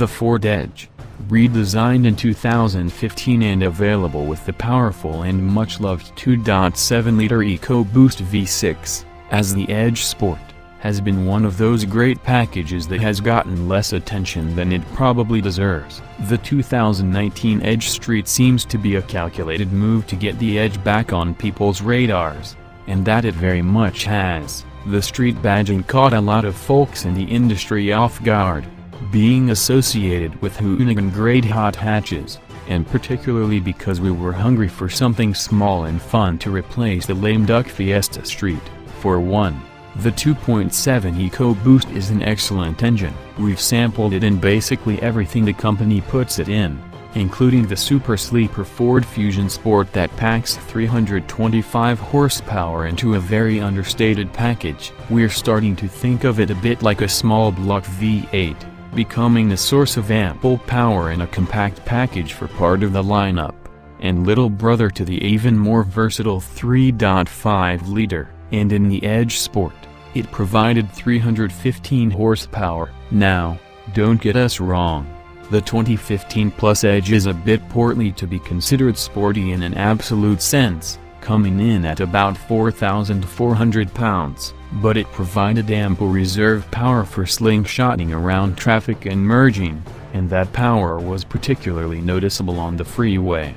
The Ford Edge, redesigned in 2015 and available with the powerful and much-loved 2.7-liter EcoBoost V6, as the Edge Sport, has been one of those great packages that has gotten less attention than it probably deserves. The 2019 Edge Street seems to be a calculated move to get the Edge back on people's radars, and that it very much has. The street badging caught a lot of folks in the industry off guard, being associated with Hoonigan-grade hot hatches, and particularly because we were hungry for something small and fun to replace the lame duck Fiesta ST. For one, the 2.7 EcoBoost is an excellent engine. We've sampled it in basically everything the company puts it in, including the super sleeper Ford Fusion Sport that packs 325 horsepower into a very understated package. We're starting to think of it a bit like a small block V8, becoming a source of ample power in a compact package for part of the lineup, and little brother to the even more versatile 3.5-liter. And in the Edge Sport, it provided 315 horsepower. Now, don't get us wrong, the 2015 Plus Edge is a bit portly to be considered sporty in an absolute sense, coming in at about 4,400 pounds, but it provided ample reserve power for slingshotting around traffic and merging, and that power was particularly noticeable on the freeway.